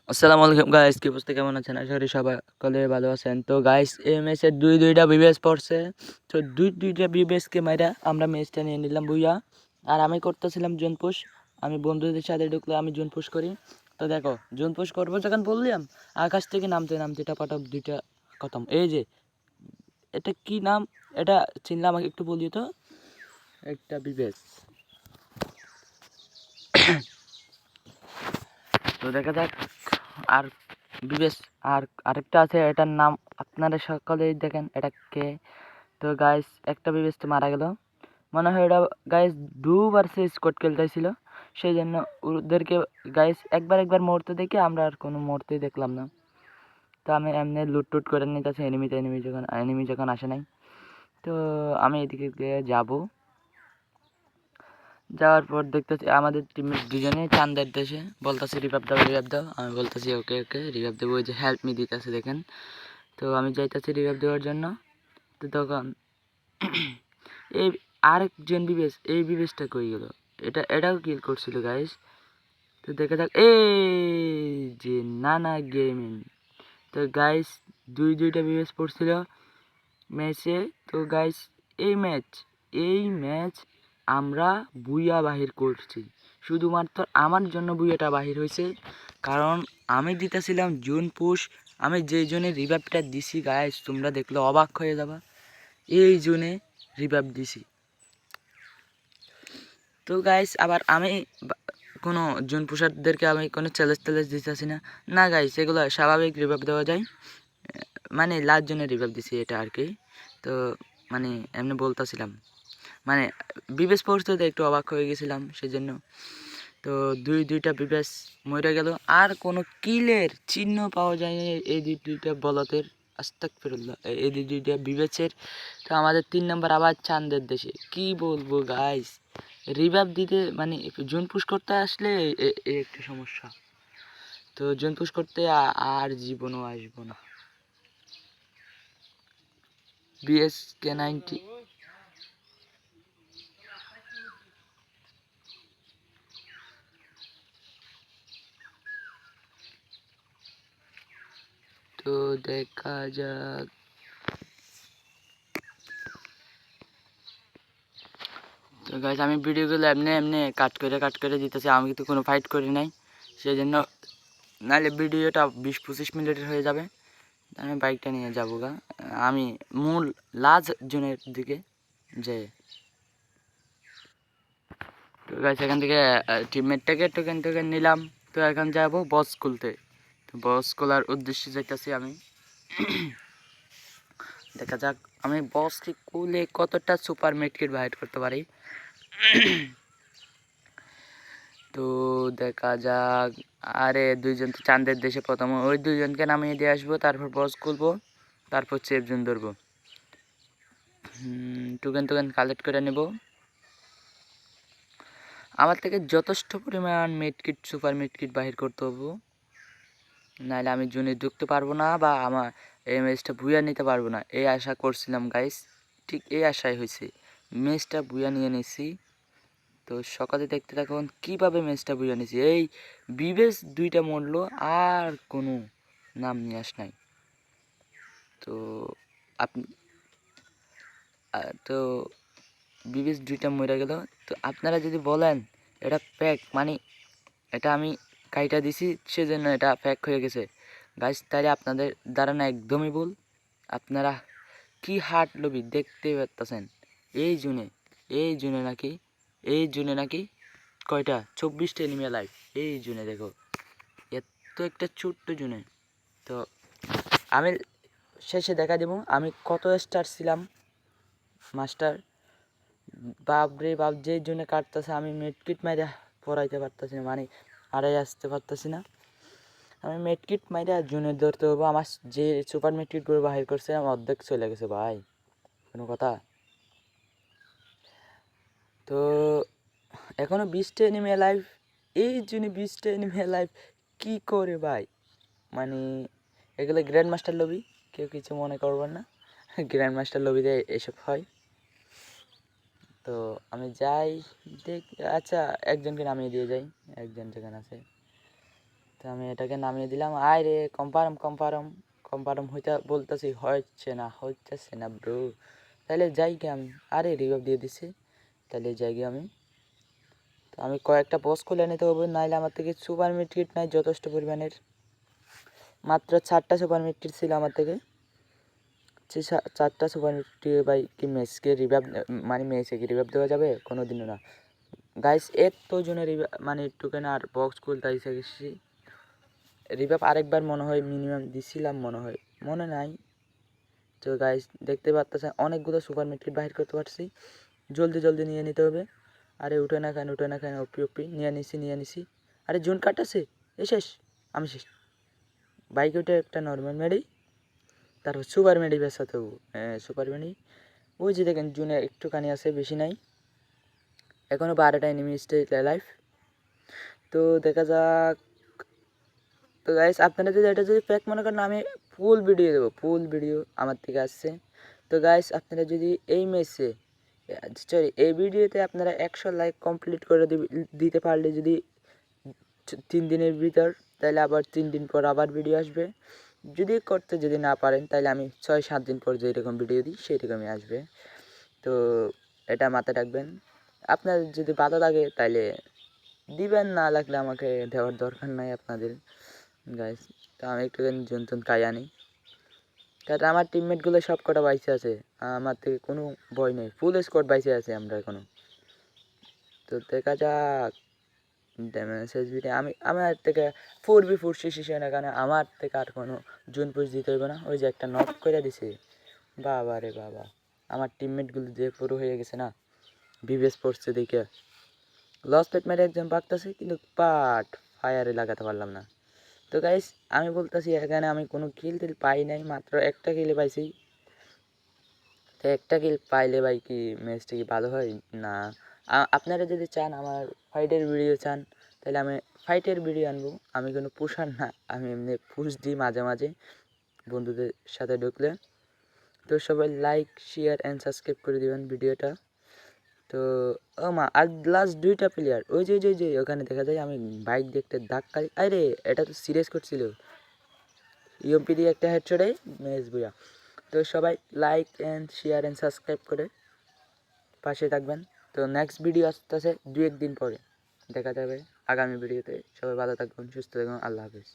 আসসালামু আলাইকুম গাইস, কি অবস্থা, কেমন আছেন? আশা করি সকলে ভালো আছেন। তো গাইস, এই ম্যাচে দুইটা বিবেস পড়ছে। তো দুইটা বিবেসকে মাইরা আমরা ম্যাচটা নিয়ে নিলাম বুইয়া। আর আমি করতেছিলাম জোন পুশ। আমি বন্ধুদের সাথে ঢুকলে আমি জোন পুশ করি। তো দেখো, জোন পুশ করবো যখন বললাম, আকাশ থেকে নামতে নামতে টাপাটপ দুইটা খতম। এই যে এটা কি নাম, এটা চিনলাম, আমাকে একটু বলিও তো। একটা বিবেস। তো দেখা যাক। আর বিবেশ, আর আরেকটা আছে, এটার নাম আপনারা সকলেই দেখেন এটা কে। তো গাইস, একটা বিবেশ তো মারা গেল, মনে হয় এটা গাইস দুবার সে স্কোয়াড খেলতেছিল, সেই জন্য ওদেরকে গাইস একবার মরতে দেখে আমরা আর কোনো মরতেই দেখলাম না। তো আমি এমনি লুট টুট করে নিতেছি এনিমি যখন আসে নাই। তো আমি এদিকে দিয়ে যাবো, যাওয়ার পর দেখতেছি আমাদের টিমের দুজনেই চান্দের দেশে বলতেছে রিভাইভ দাও। আমি বলতেছি ওকে ওকে রিভাইভ দেবো। ওই যে হেল্প মি দিতেছে দেখেন। তো আমি যাইতেছি রিভাইভ দেওয়ার জন্য। তো তখন এই আরেকজন বিবেশ, এই বিবেশটা কই গেল? এটাও কিল করছিল গাইস। তো দেখা যাক, এই যে নানা গেমিং। তো গাইস, দুইটা বিবেশ পড়ছিল ম্যাচে। তো গাইস, এই ম্যাচ আমরা বুইয়া বাহির করছি। শুধুমাত্র আমার জন্য বুইয়াটা বাহির হয়েছে, কারণ আমি দিতেছিলাম জুন পুশ। আমি যেই জন্য রিভাইভটা দিছি গাইস, তোমরা দেখলে অবাক হয়ে যাবা। এই জন্যে রিভাইভ দিছি। তো গাইস, আবার আমি কোনো জুন পুষারদেরকে আমি কোনো চ্যালেঞ্জ দিতেছি না। না গাইস, এগুলো স্বাভাবিক রিভাইভ দেওয়া যায়, মানে লাস্ট জন্য রিভাইভ দিছি এটা আর কি। তো মানে এমনি বলতেছিলাম, মানে বিবেশ পড়তে একটু অবাক হয়ে গেছিলাম সেই জন্য। তো দুইটা বিবেশ মরে গেল, আর কোনো কিলের চিহ্ন পাওয়া যায়নি এই দুইটা বলতের। আস্তাগফিরুল্লাহ, এই দুইটা বিবেচের। তো আমাদের 3 নম্বর আবার চাঁদের দেশে, কি বলবো গাইস, রিভাইভ দিতে মানে জোন পুশ করতে আসলে এই একটা সমস্যা। তো জোন পুশ করতে আর জীবনও আসবো না। বিএসকে 90। তো দেখা যাক। তো গাইস, আমি ভিডিওগুলো এমনি কাট করে দিতেছি, আমি কিন্তু কোনো ফাইট করি নাই সেই জন্য, নাহলে ভিডিওটা 20-25 মিনিটের হয়ে যাবে। আমি বাইকটা নিয়ে যাবো গা, আমি মূল লাস্ট জোনের দিকে যাই। তো গাইস, এখান থেকে টিমমেটটাকে টোকেন নিলাম। তো এখন যাবো বস খুলতে। তো বস খোলার উদ্দেশ্যে যাইতেছি আমি। দেখা যাক আমি বসকে খুলে কতটা সুপার মেডকিট বাইট করতে পারি। তো দেখা যাক। আরে দুইজন তো চাঁদের দেশে, প্রথম ওই দুইজনকে নামিয়ে দিয়ে আসবো, তারপর বস খুলবো, তারপর সেফ জোন ধরবো। টোকেন কালেক্ট করে নেব। আমার থেকে যথেষ্ট পরিমাণ মেডকিট, সুপার মেডকিট বাহির করতে হবে, নাহলে আমি জোনে ঢুকতে পারবো না, বা আমার এই ম্যাচটা বুয়া নিতে পারবো না। এই আশা করছিলাম গাইস, ঠিক এই আশাই হয়েছে, ম্যাচটা বুয়া নিয়ে নিছি। তো সকালে দেখতে থাকুন কীভাবে ম্যাচটা বুঝে নিয়েছি। এই বিবেশ দুইটা মরলো, আর কোনো নাম নিয়ে আস নাই। তো আপনি তো বিবেশ দুইটা মরে গেল। তো আপনারা যদি বলেন এটা প্যাক, মানে এটা আমি কাইটা দিছি সেজন্য এটা প্যাক হয়ে গেছে গাইস, তাহলে আপনাদের ধারণা একদমই ভুল। আপনারা কি হার্ট লবি দেখতে পাচ্ছেন। এই জুনে এই জুনে নাকি কয়টা 24টা এনিমি লাইভ এই জুনে, দেখো এত একটা ছোট্ট জুনে। তো আমি শেষে দেখা দেবো আমি কত স্টার ছিলাম মাস্টার। বাপরে বাপ, যে জুনে কাটতেছে আমি মেডকিট মাইরা পড়াইতে পারতেছি না, মানে আড়াই আসতে পারতেছি না। আমি মেডকিট মাইরা জুনে ধরতে হবো। আমার যে সুপার মেডকিটগুলো বাহির করছে আমার অর্ধেক চলে গেছে ভাই, কোনো কথা। তো এখনো 20টা এনিমি লাইভ, এই জন্য 20টা এনিমি লাইভ কি করে ভাই, মানে এগুলো গ্র্যান্ড মাস্টার লবি, কেউ কিছু মনে করবেন না, গ্র্যান্ড মাস্টার লবিতে এসব হয়। তো আমি যাই দেখ, আচ্ছা একজনকে নামিয়ে দিয়ে যাই, একজন যেখানে আছে। তো আমি এটাকে নামিয়ে দিলাম। আয় রে কম্পারম কম্পারম কম্পারম হইতে বলতেছি হচ্ছে না ব্রো। তাহলে যাই কি আমি, আরে রিভাইভ দিয়ে দিছি, তাহলে যাই গিয়ে আমি। তো আমি কয়েকটা বস খুলে নিতে হবে, নাইলে আমার থেকে সুপার মিট কিট নাই যথেষ্ট পরিমাণের। মাত্র 4টা সুপার মিট কিট ছিল আমার থেকে। 4টা সুপার মিট কিট ভাই কি মেসকে রিভাইভ, মানে মেসে কি রিভাইভ দেওয়া যাবে? কোনো দিনও না গাইস। এত জনের মানে টোকেন আর বক্স খুলতে এসে গেছি। রিভাইভ আরেকবার মনে হয় মিনিমাম দিছিলাম, মনে নাই। তো গাইস দেখতে পাচ্ছেন অনেকগুলো সুপার মিট কিট বাহির করতে পারছি। জলদি নিয়ে নিতে হবে। আরে উঠে না কেন ওপি নিয়ে নিছি। আরে জুন কাট আছে, শেষ, আমি শেষ। বাইক উঠে একটা নর্মাল মেডি, তারপর সুপার মেডি বেসাতে হবো। সুপার মেডি ওই যে দেখেন জুনে একটুখানি আছে, বেশি নাই। এখনও 12টা এনিমি স্টে লাইফ। তো দেখা যাক। তো গাইস আপনারা যদি এটা যদি ফেক মনে করেন, আমি ফুল ভিডিও দেবো, ফুল ভিডিও আমার থেকে আসছে। তো গাইস আপনারা যদি এই মেসে এই ভিডিওতে আপনারা 100 লাইক কমপ্লিট করে দিতে পারলে, যদি 3 দিনের ভিতর, তাহলে আবার 3 দিন পর আবার ভিডিও আসবে। যদি না পারেন তাহলে আমি 6-7 দিন পর যেরকম ভিডিও দিই সেরকমই আসবে। তো এটা মাথায় রাখবেন। আপনার যদি বাধা লাগে তাহলে দিবেন, না লাগলে আমাকে দেওয়ার দরকার নাই আপনাদের গাইস। তো আমি একটু জন্তু খাই আনি, কারণ আমার টিমমেটগুলো সব কটা বাইসে আছে, আমার থেকে কোনো ভয় নেই, ফুল স্কোয়াড বাইসে আছে আমরা এখনো। তো দেখা যাক ড্যামেজ এসবিটা আমি আমার থেকে 4v4 শেষ হয় না, কারণ আমার থেকে আর কোনো জুন পুশ দিতে হইব না। ওই যে একটা নক করে দিছে, বাবা রে বাবা, আমার টিমমেটগুলো যে পুরো হয়ে গেছে না, বিবেস পড়ছে দেখে। লস পেট মেরে একজন বাগতেছে, কিন্তু ফায়ারে লাগাতে পারলাম না। তো গাইস আমি বলতেছি এখানে আমি কোনো কিল টিল পাই নাই, মাত্র একটা কিলে পাইছি। তো একটা কিল পাইলে ভাই কি ম্যাচটা কি ভালো হয় না? আপনারা যদি চান আমার ফাইটের ভিডিও চান, তাহলে আমি ফাইটের ভিডিও আনবো। আমি কোনো পুষার না, আমি এমনি পুষ দিই মাঝে মাঝে বন্ধুদের সাথে ঢুকলে। তো সবাই লাইক শেয়ার অ্যান্ড সাবস্ক্রাইব করে দেবেন ভিডিওটা। তো ও মা, আর লাস্ট 2টা প্লেয়ার, ওই যে ওখানে দেখা যায়। আমি বাইক দেখতে ধাক্কা, আরে এটা তো সিরিয়াস করছিল, ইউএমপি দিয়ে একটা হেডশটে ম্যাচ বুয়া। তো সবাই like and share and subscribe করে পাশে থাকবেন। তো নেক্সট ভিডিও আসতেছে 2-1 দিন পরে, দেখা যাবে আগামী ভিডিওতে। সবাই ভালো থাকবেন, সুস্থ থাকবেন, আল্লাহ হাফিজ।